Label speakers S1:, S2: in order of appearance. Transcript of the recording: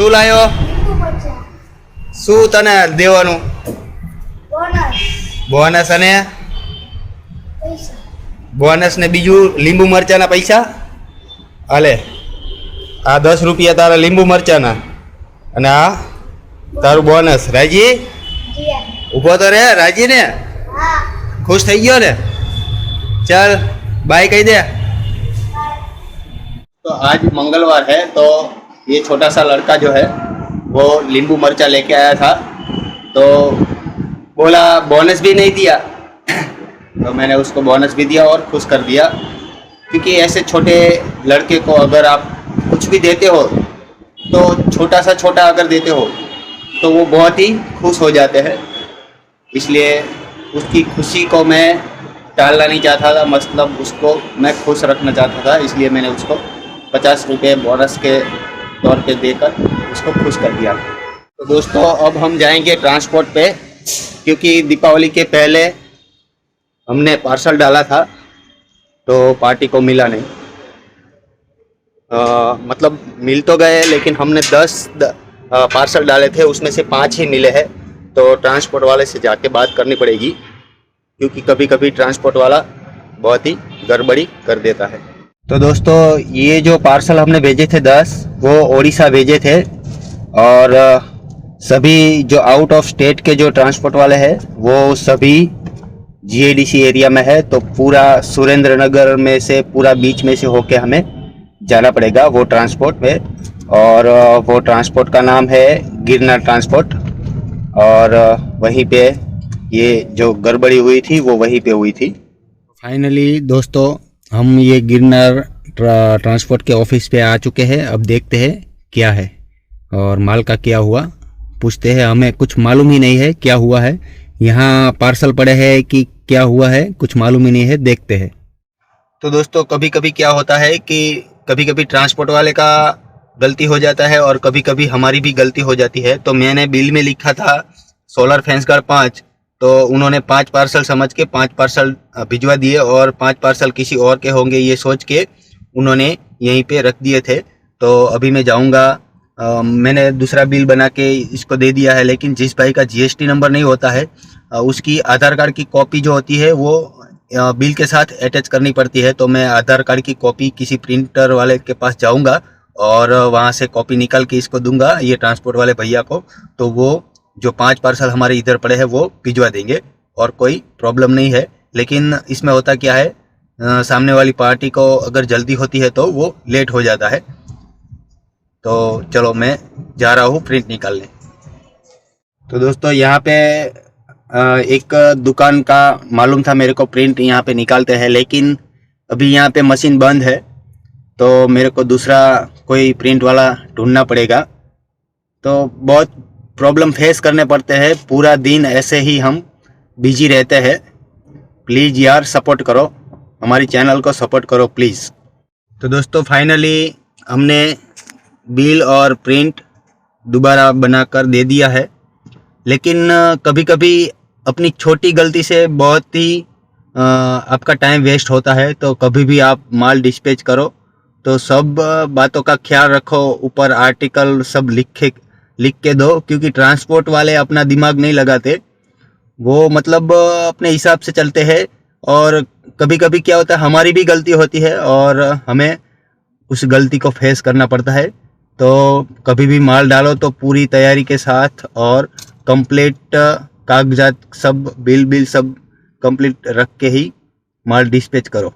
S1: શું લાયો? શું તને દેવાનું? બોનસ અને બોનસ ને બીજું લીંબુ મરચાના પૈસા. હાલે આ 10 રૂપિયા તારા લીંબુ મરચાના અને આ તારું બોનસ. રાજી ઊભો તો રે. રાજી ને खुश થઈ ગયો ને? चल बाय कह दे। तो आज मंगलवार है तो ये छोटा सा लड़का जो है वो नींबू मिर्चा लेके आया था, तो बोला बोनस भी नहीं दिया तो मैंने उसको बोनस भी दिया और खुश कर दिया, क्योंकि ऐसे छोटे लड़के को अगर आप कुछ भी देते हो तो छोटा सा छोटा अगर देते हो तो वो बहुत ही खुश हो जाते हैं। इसलिए उसकी खुशी को मैं टालना नहीं चाहता था, मतलब उसको मैं खुश रखना चाहता था, इसलिए मैंने उसको 50 रुपये बोनस के तौर पे देकर उसको खुश कर दिया। तो दोस्तों अब हम जाएंगे ट्रांसपोर्ट पे, क्योंकि दीपावली के पहले हमने पार्सल डाला था तो पार्टी को मिला नहीं। मतलब मिल तो गए लेकिन हमने 10 पार्सल डाले थे, उसमें से 5 ही मिले हैं। तो ट्रांसपोर्ट वाले से जाके बात करनी पड़ेगी, क्योंकि कभी कभी ट्रांसपोर्ट वाला बहुत ही गड़बड़ी कर देता है। तो दोस्तों ये जो पार्सल हमने भेजे थे 10, वो उड़ीसा भेजे थे, और सभी जो आउट ऑफ स्टेट के जो ट्रांसपोर्ट वाले हैं वो सभी जीएडीसी एरिया में है। तो पूरा सुरेंद्र नगर में से पूरा बीच में से होके हमें जाना पड़ेगा वो ट्रांसपोर्ट में, और वो ट्रांसपोर्ट का नाम है गिरनार ट्रांसपोर्ट। और वहीं पे ये जो गड़बड़ी हुई थी वो वहीं पे हुई थी। फाइनली दोस्तों हम ये गिरनार ट्रांसपोर्ट के ऑफिस पे आ चुके हैं। अब देखते हैं क्या है और माल का क्या हुआ, पूछते हैं। हमें कुछ मालूम ही नहीं है क्या हुआ है, यहाँ पार्सल पड़े हैं कि क्या हुआ है कुछ मालूम ही नहीं है, देखते हैं। तो दोस्तों कभी कभी क्या होता है कि कभी कभी ट्रांसपोर्ट वाले का गलती हो जाता है और कभी कभी हमारी भी गलती हो जाती है। तो मैंने बिल में लिखा था सोलर फेंसगढ़ 5, तो उन्होंने 5 पार्सल समझ के 5 पार्सल भिजवा दिए, और 5 पार्सल किसी और के होंगे ये सोच के उन्होंने यहीं पे रख दिए थे। तो अभी मैं जाऊंगा, मैंने दूसरा बिल बना के इसको दे दिया है, लेकिन जिस भाई का जीएसटी नंबर नहीं होता है उसकी आधार कार्ड की कॉपी जो होती है वो बिल के साथ अटैच करनी पड़ती है। तो मैं आधार कार्ड की कॉपी किसी प्रिंटर वाले के पास जाऊंगा और वहाँ से कॉपी निकाल के इसको दूंगा ये ट्रांसपोर्ट वाले भैया को, तो वो जो 5 पार्सल हमारे इधर पड़े हैं वो भिजवा देंगे और कोई प्रॉब्लम नहीं है। लेकिन इसमें होता क्या है, सामने वाली पार्टी को अगर जल्दी होती है तो वो लेट हो जाता है। तो चलो मैं जा रहा हूँ प्रिंट निकालने। तो दोस्तों यहाँ पे एक दुकान का मालूम था मेरे को प्रिंट यहाँ पे निकालते हैं, लेकिन अभी यहाँ पे मशीन बंद है, तो मेरे को दूसरा कोई प्रिंट वाला ढूंढना पड़ेगा। तो बहुत प्रॉब्लम फेस करने पड़ते हैं, पूरा दिन ऐसे ही हम बिजी रहते हैं। प्लीज़ यार सपोर्ट करो, हमारी चैनल को सपोर्ट करो प्लीज़। तो दोस्तों फाइनली हमने बिल और प्रिंट दोबारा बनाकर दे दिया है, लेकिन कभी कभी अपनी छोटी गलती से बहुत ही आपका टाइम वेस्ट होता है। तो कभी भी आप माल डिस्पैच करो तो सब बातों का ख्याल रखो, ऊपर आर्टिकल सब लिख के दो, क्योंकि ट्रांसपोर्ट वाले अपना दिमाग नहीं लगाते, वो मतलब अपने हिसाब से चलते हैं। और कभी कभी क्या होता है हमारी भी गलती होती है और हमें उस गलती को फेस करना पड़ता है। तो कभी भी माल डालो तो पूरी तैयारी के साथ और कंप्लीट कागजात सब बिल सब कंप्लीट रख के ही माल डिस्पैच करो।